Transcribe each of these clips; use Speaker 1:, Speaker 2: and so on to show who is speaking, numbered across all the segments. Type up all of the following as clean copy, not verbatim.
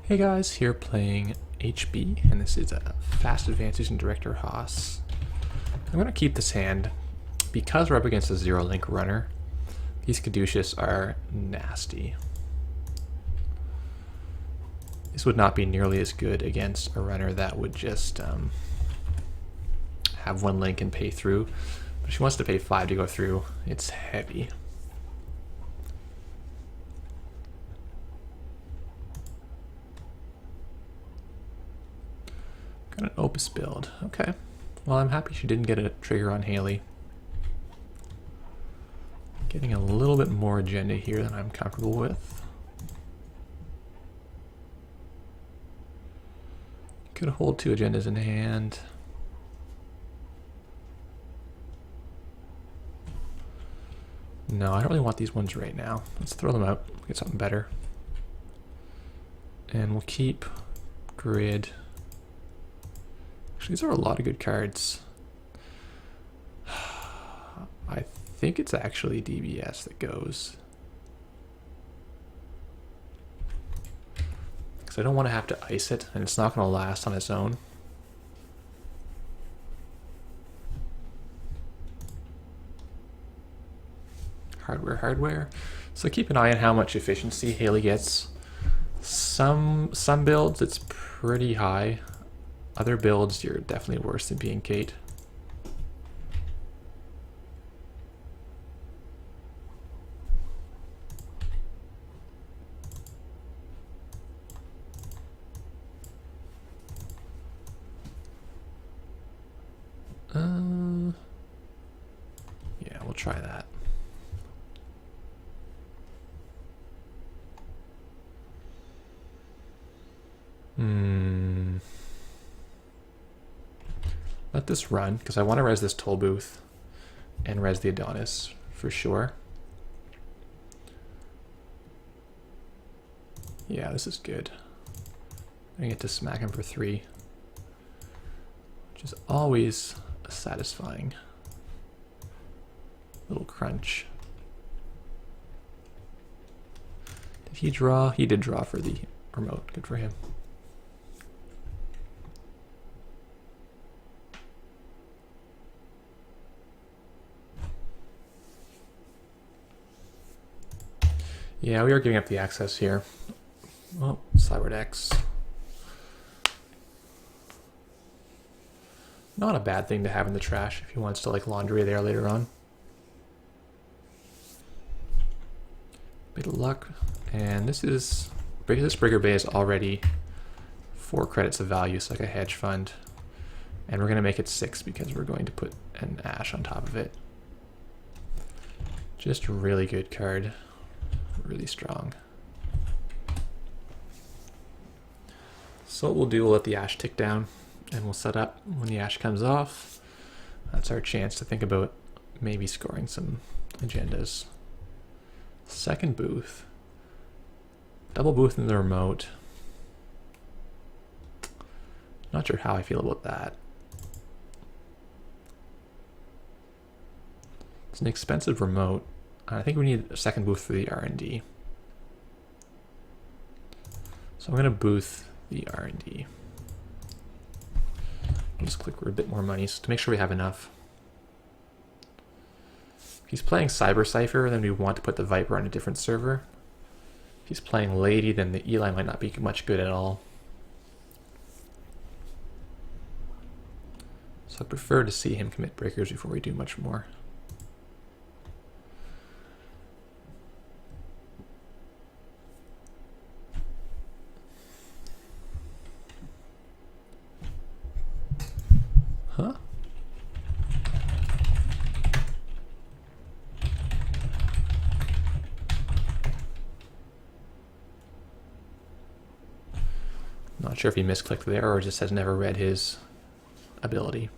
Speaker 1: Hey guys, here playing HB, and this is a Fast Advantage and Director Haas. I'm going to keep this hand because we're up against a zero-link runner. These Caduceus are nasty. This would not be nearly as good against a runner that would just have one link and pay through. But she wants to pay 5 to go through. It's heavy. Got an Opus build. Okay. Well, I'm happy she didn't get a trigger on Hayley. Getting a little bit more agenda here than I'm comfortable with. Could hold 2 agendas in hand. No, I don't really want these ones right now. Let's throw them out, get something better. And we'll keep grid. Actually, these are a lot of good cards. I think it's actually DBS that goes. Because I don't want to have to ice it, and it's not going to last on its own. Hardware. So keep an eye on how much efficiency Hayley gets. Some builds it's pretty high. Other builds you're definitely worse than being Kate. Yeah, we'll try that. Let this run, because I want to res this toll booth and res the Adonis for sure. Yeah, this is good. I get to smack him for 3, which is always a satisfying little crunch. Did he draw? He did draw for the remote. Good for him. Yeah, we are giving up the access here. Well, Cybert X. Not a bad thing to have in the trash if he wants to like laundry there later on. Bit of luck. And this Brigger Bay is already 4 credits of value, so like a hedge fund. And we're going to make it 6 because we're going to put an Ash on top of it. Just a really good card. Really strong. So what we'll do, we'll let the Ash tick down and we'll set up when the Ash comes off. That's our chance to think about maybe scoring some agendas. Second booth. Double booth in the remote. Not sure how I feel about that. It's an expensive remote. I think we need a second booth for the R&D. So I'm going to booth the R&D. I'll just click for a bit more money to make sure we have enough. If he's playing Cyber Cypher, then we want to put the Viper on a different server. If he's playing Lady, then the Eli might not be much good at all. So I prefer to see him commit breakers before we do much more. Huh? Not sure if he misclicked there or just has never read his ability.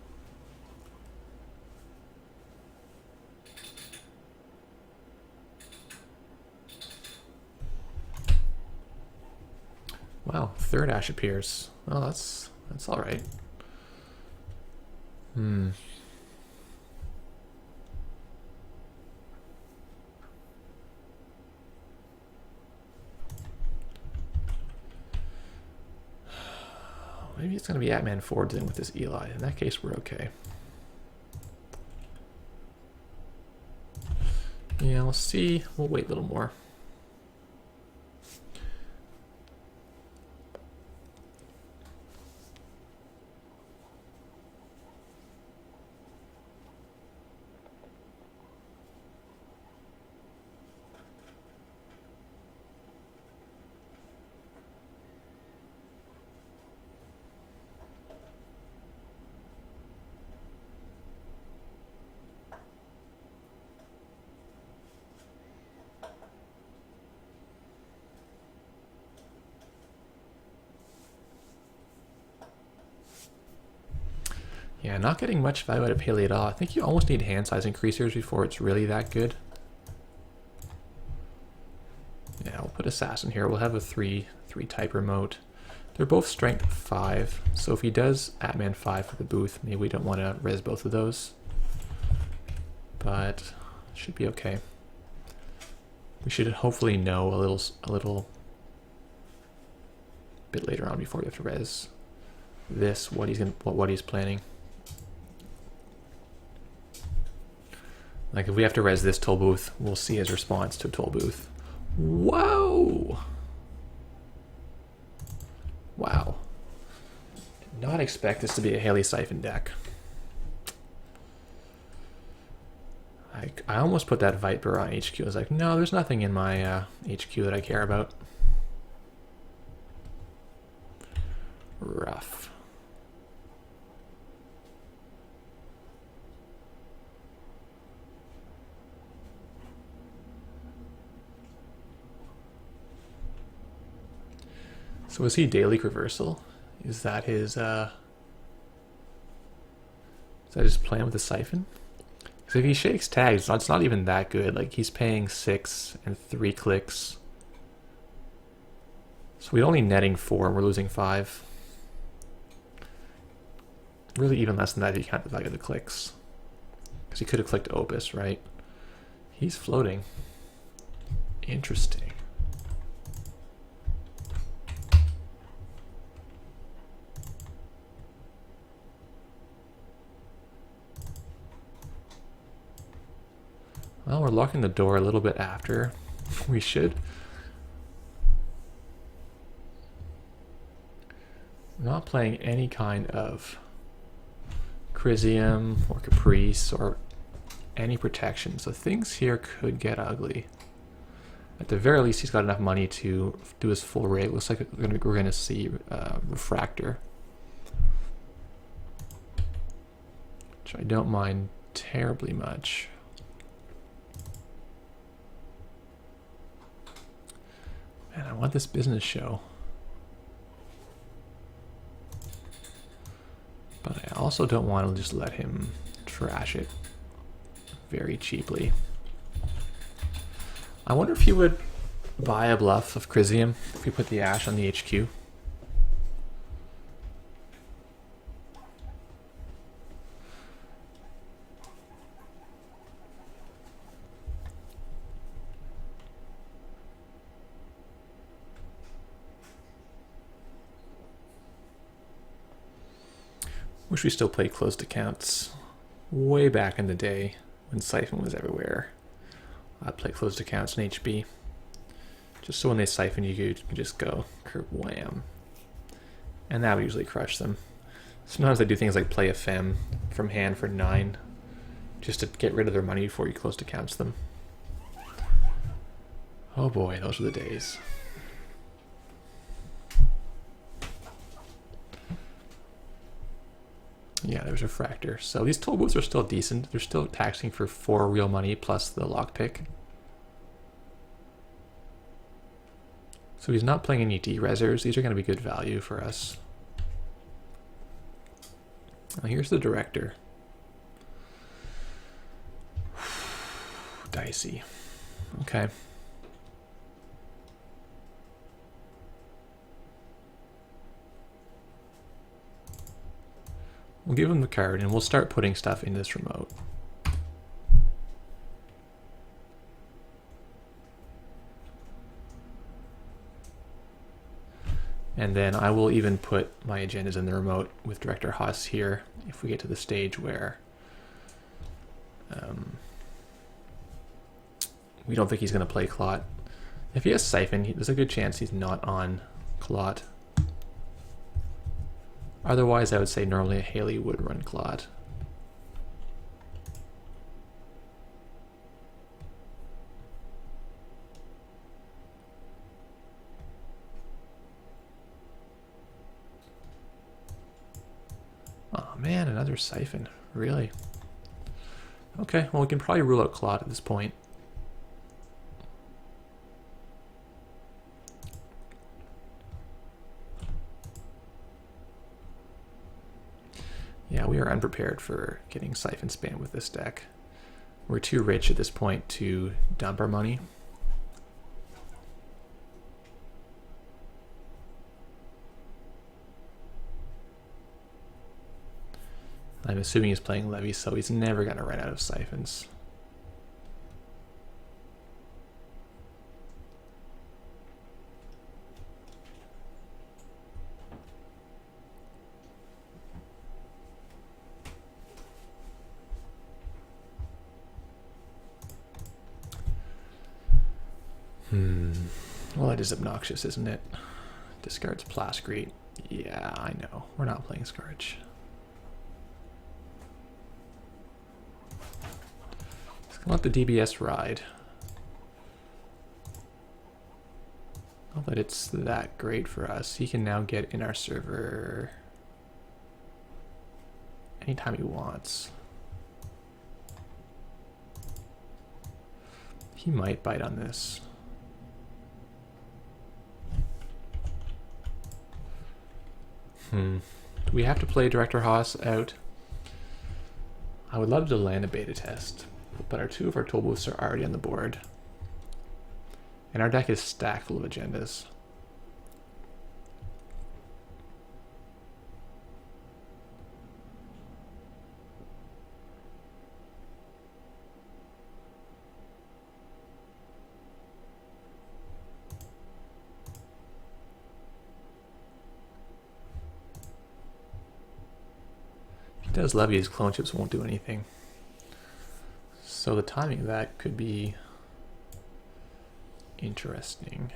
Speaker 1: Wow, 3rd Ash appears. Well, that's all right. Maybe it's going to be Atman 4 dealing with this Eli. In that case, we're okay. Yeah, we'll see. We'll wait a little more. Yeah, not getting much value out of Hayley at all. I think you almost need hand size increasers before it's really that good. Yeah, we'll put Assassin here. We'll have a 3 type remote. They're both strength 5, so if he does Atman 5 for the booth, maybe we don't want to res both of those. But should be okay. We should hopefully know a little bit later on before we have to res this, what he's planning. Like if we have to res this toll booth, we'll see his response to a toll booth. Whoa! Wow. Did not expect this to be a Hayley Siphon deck. I almost put that Viper on HQ. I was like, no, there's nothing in my HQ that I care about. Rough. So is he daily reversal? Is that his plan with the Siphon? Because if he shakes tags, it's not even that good. Like he's paying 6 and 3 clicks. So we're only netting 4 and we're losing 5. Really even less than that if you count the value of the clicks. Because he could have clicked Opus, right? He's floating. Interesting. Well, we're locking the door a little bit after we should. We're not playing any kind of Chrysium or Caprice or any protection, so things here could get ugly. At the very least, he's got enough money to do his full rate. Looks like we're going to see Refractor, which I don't mind terribly much. Man, I want this business show. But I also don't want to just let him trash it very cheaply. I wonder if he would buy a bluff of Chrysium if we put the Ash on the HQ. Wish we still played closed accounts way back in the day when Siphon was everywhere. I'd play closed accounts in HB. Just so when they Siphon you could just go kerwham. And that would usually crush them. Sometimes they do things like play a Fem from hand for 9 just to get rid of their money before you closed accounts them. Oh boy, those were the days. Yeah, there's a Refractor. So these toll booths are still decent. They're still taxing for 4 real money plus the lockpick. So he's not playing any D-resers. These are going to be good value for us. Now here's the Director. Dicey. Okay. We'll give him the card and we'll start putting stuff in this remote. And then I will even put my agendas in the remote with Director Haas here if we get to the stage where we don't think he's going to play Clot. If he has Siphon, there's a good chance he's not on Clot. Otherwise, I would say normally a Hayley would run Clot. Oh man, another Siphon. Really? Okay, well we can probably rule out Clot at this point. Yeah, we are unprepared for getting Siphon spam with this deck. We're too rich at this point to dump our money. I'm assuming he's playing Levy, so he's never going to run out of Siphons. Well, that is obnoxious, isn't it? Discards Plascrete. Yeah, I know. We're not playing Scourge. Let the DBS ride. Not that it's that great for us. He can now get in our server anytime he wants. He might bite on this. Do we have to play Director Haas out? I would love to land a beta test, but two of our tool booths are already on the board. And our deck is stacked full of agendas. If he does Levy, his clone chips won't do anything. So the timing of that could be interesting.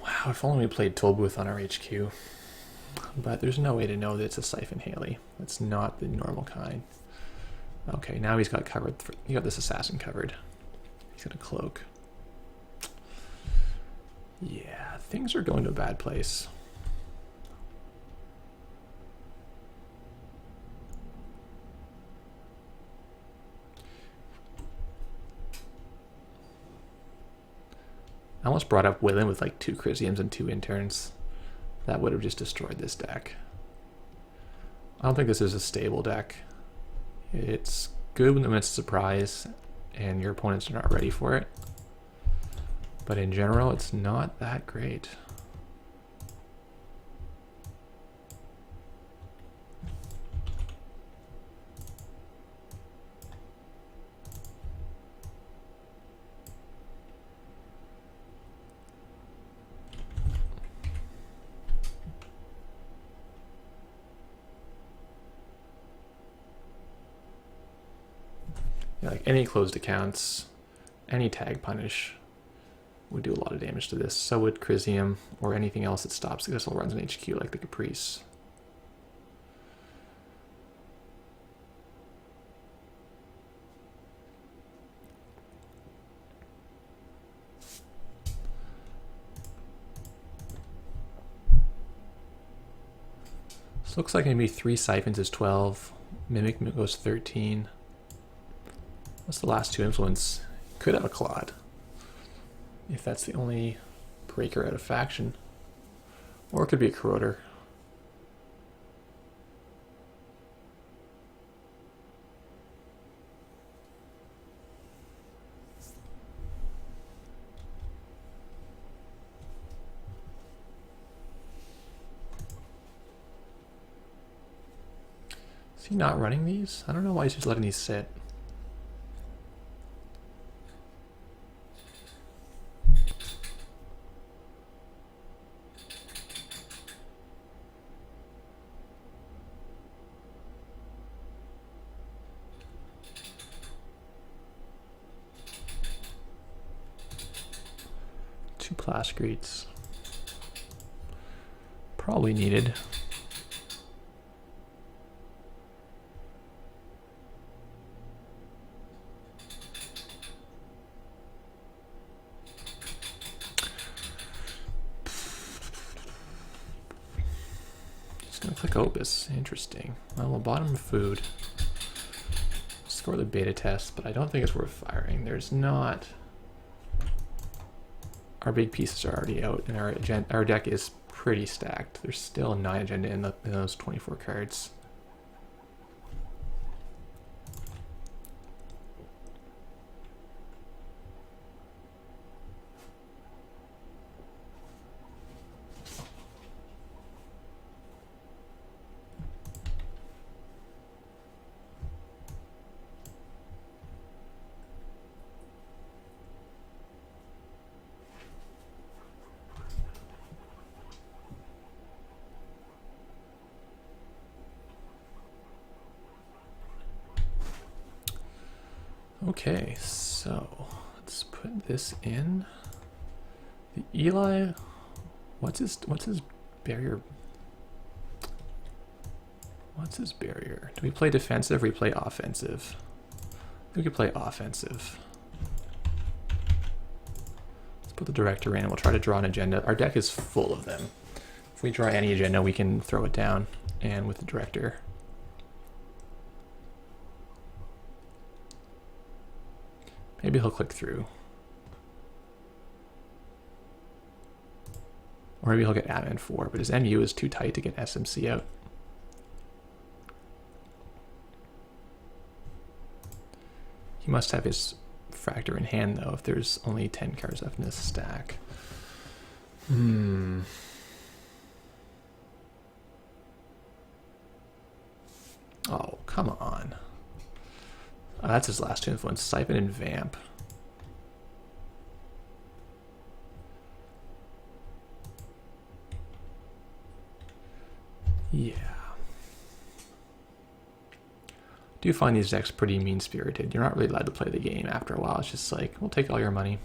Speaker 1: Wow, if only we played Toll Booth on our HQ. But there's no way to know that it's a Siphon Hayley. That's not the normal kind. Okay, now he's got covered. He got this assassin covered. He's got a cloak. Yeah, things are going to a bad place. I almost brought up Willen with like 2 Chrysiums and 2 interns. That would have just destroyed this deck. I don't think this is a stable deck. It's good when it's a surprise and your opponents are not ready for it. But in general, it's not that great. Yeah, like any closed accounts, any tag punish would do a lot of damage to this. So would Chrysium or anything else that stops the Abyssal runs in HQ like the Caprice. This looks like maybe 3 Siphons is 12. Mimic goes 13. What's the last 2 influence? Could have a Claude. If that's the only breaker out of faction. Or it could be a Corroder. Is he not running these? I don't know why he's just letting these sit. 2 plascretes. Probably needed. Just gonna click Opus. Interesting. Well, bottom of food. Score the beta test, but I don't think it's worth firing. There's not. Our big pieces are already out, and our deck is pretty stacked. There's still 9 agenda in those 24 cards. Okay, so let's put this in. The Eli, what's his barrier? What's his barrier? Do we play defensive or we play offensive? I think we could play offensive. Let's put the director in and we'll try to draw an agenda. Our deck is full of them. If we draw any agenda, we can throw it down, and with the director. Maybe he'll click through. Or maybe he'll get admin 4, but his MU is too tight to get SMC out. He must have his Fractor in hand, though, if there's only 10 cards left in this stack. Oh, come on. That's his last 2 influence. Siphon and Vamp. Yeah. Do you find these decks pretty mean-spirited? You're not really allowed to play the game after a while. It's just like, we'll take all your money.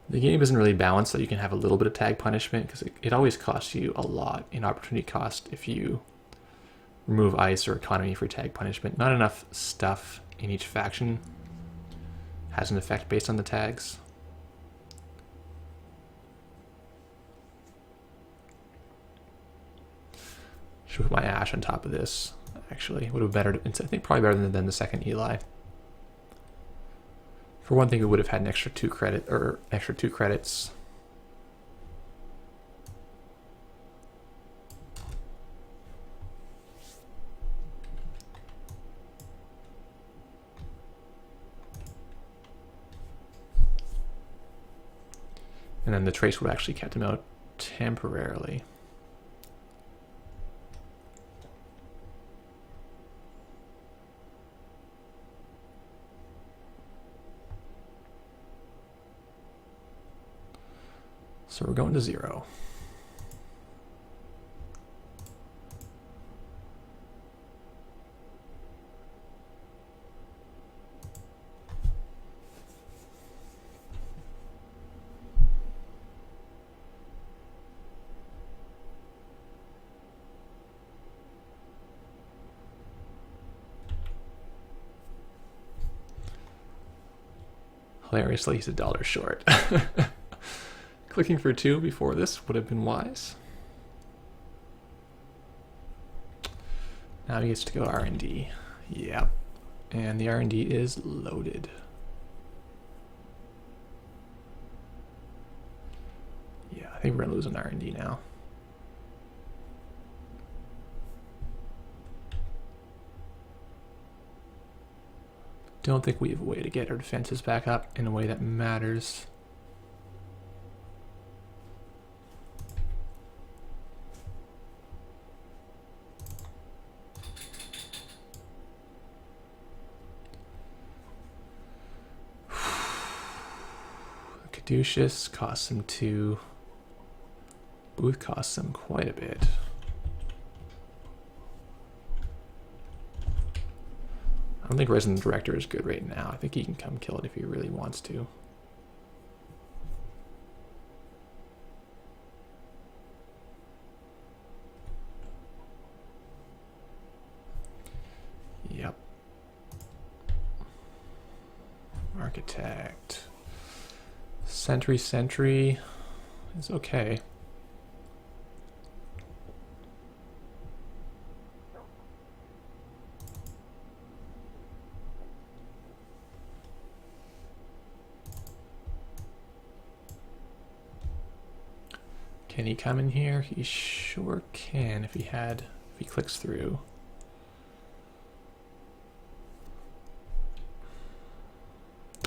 Speaker 1: The game isn't really balanced, so you can have a little bit of tag punishment, because it always costs you a lot in opportunity cost if you remove ice or economy for tag punishment. Not enough stuff in each faction has an effect based on the tags. Should put my Ash on top of this, actually. Would have been better. It's, I think, probably better than the second Eli. For one thing, it would have had an extra 2 credits. And then the trace would have actually kept him out temporarily. So we're going to 0. Hilariously, he's $1 short. Clicking for 2 before this would have been wise. Now he gets to go R&D. Yep. And the R&D is loaded. Yeah, I think we're going to lose an R&D now. Don't think we have a way to get our defenses back up in a way that matters. Caduceus costs him 2. Booth costs him quite a bit. don't think Resident Director is good right now. I think he can come kill it if he really wants to. Yep. Architect. Sentry is okay. Can he come in here? He sure can if he clicks through.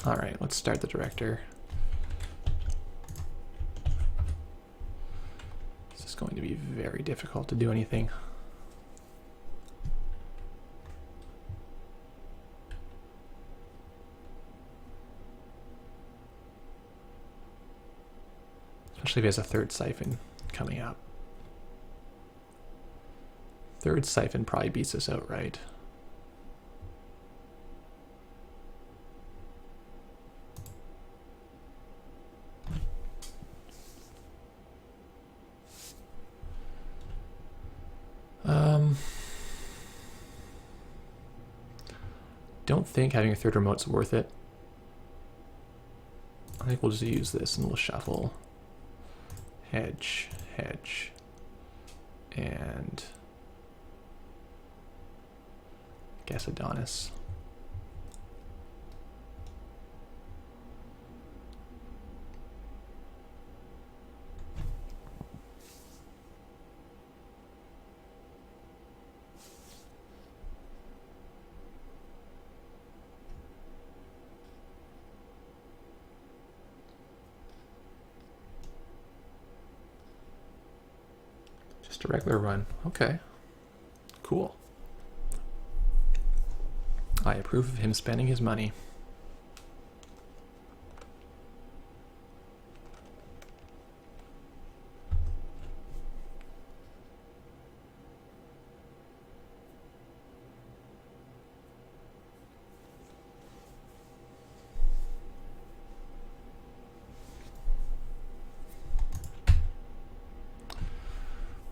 Speaker 1: All right, let's start the director. This is going to be very difficult to do anything. Especially if he has a third Siphon coming up. Third Siphon probably beats us outright. Don't think having a third remote's worth it. I think we'll just use this and we'll shuffle. Hedge, and I guess Adonis. Just a regular run. Okay. Cool. I approve of him spending his money.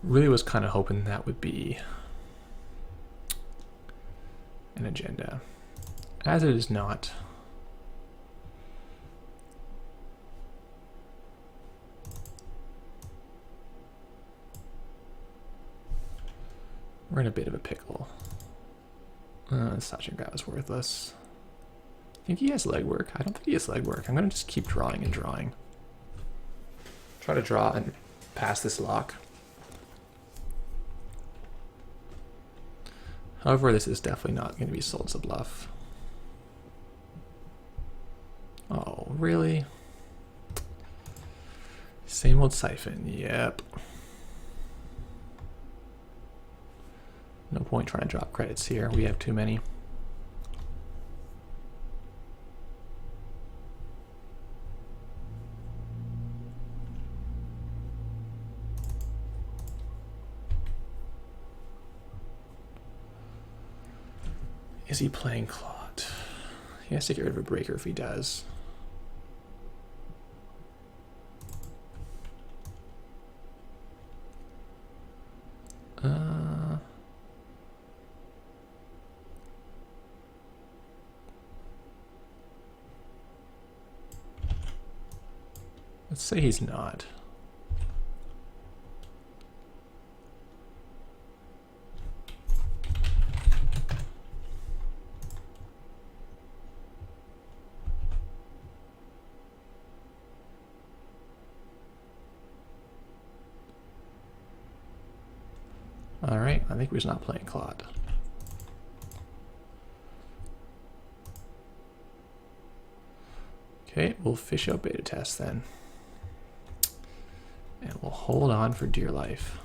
Speaker 1: Really was kind of hoping that would be an agenda. As it is not. We're in a bit of a pickle. Sachin guy was worthless. I think he has legwork. I don't think he has legwork. I'm going to just keep drawing and drawing. Try to draw and pass this lock. However, this is definitely not going to be sold as a bluff. Oh, really? Same old Siphon, yep. No point trying to drop credits here. We have too many. Is he playing Clot? He has to get rid of a breaker if he does. Let's say he's not. All right, I think we're just not playing Clot. Okay, we'll fish out beta test then. And we'll hold on for dear life.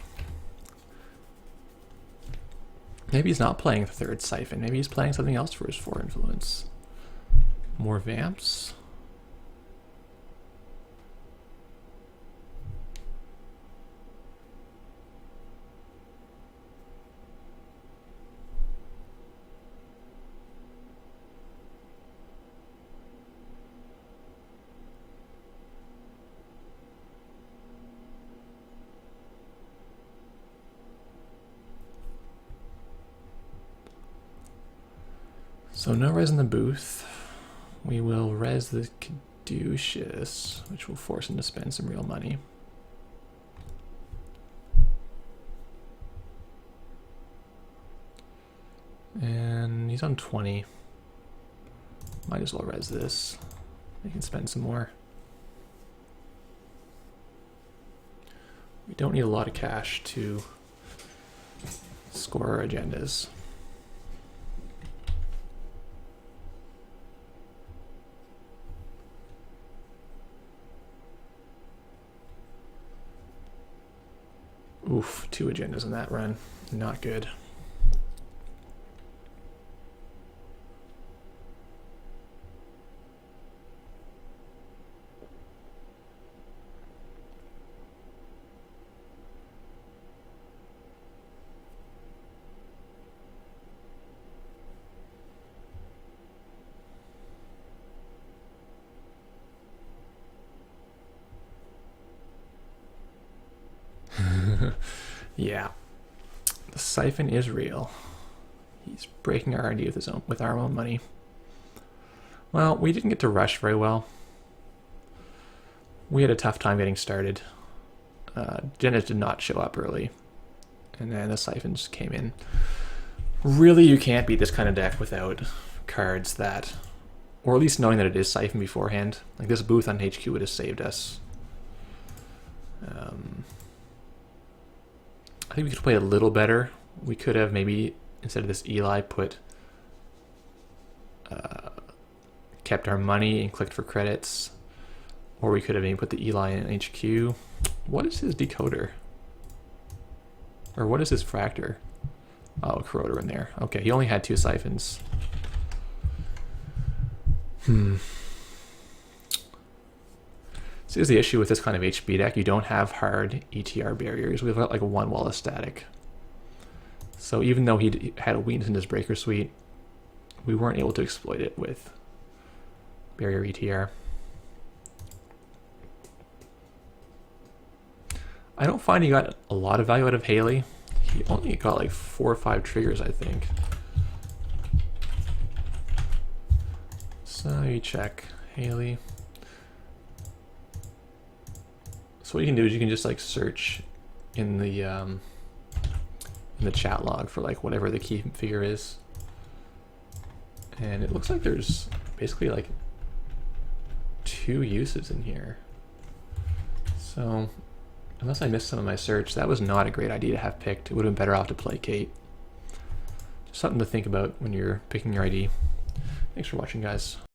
Speaker 1: Maybe he's not playing the third Siphon. Maybe he's playing something else for his 4 influence. More vamps. So no res in the booth. We will res the caduceus, which will force him to spend some real money. And he's on 20. Might as well res this. We can spend some more. We don't need a lot of cash to score our agendas. Oof, 2 agendas in that run. Not good. Yeah, the Siphon is real. He's breaking our ID with our own money. Well, we didn't get to rush very well. We had a tough time getting started. Agendas did not show up early, and then the Siphons came in. Really, you can't beat this kind of deck without cards that, or at least knowing that it is Siphon beforehand. Like this booth on HQ would have saved us. I think we could play a little better. We could have maybe, instead of this Eli, kept our money and clicked for credits. Or we could have maybe put the Eli in HQ. What is his decoder? Or what is his fractor? Oh, a corroder in there. Okay, he only had 2 siphons. So here's the issue with this kind of HB deck. You don't have hard ETR barriers. We've got like 1 wall of static. So even though he had a weakness in his breaker suite, we weren't able to exploit it with barrier ETR. I don't find he got a lot of value out of Hayley. He only got like 4 or 5 triggers, I think. So you check Hayley. So what you can do is you can just like search in the chat log for like whatever the key figure is, and it looks like there's basically like 2 uses in here. So unless I missed some of my search, that was not a great idea to have picked. It would have been better off to play Kate. Just something to think about when you're picking your ID. Thanks for watching, guys.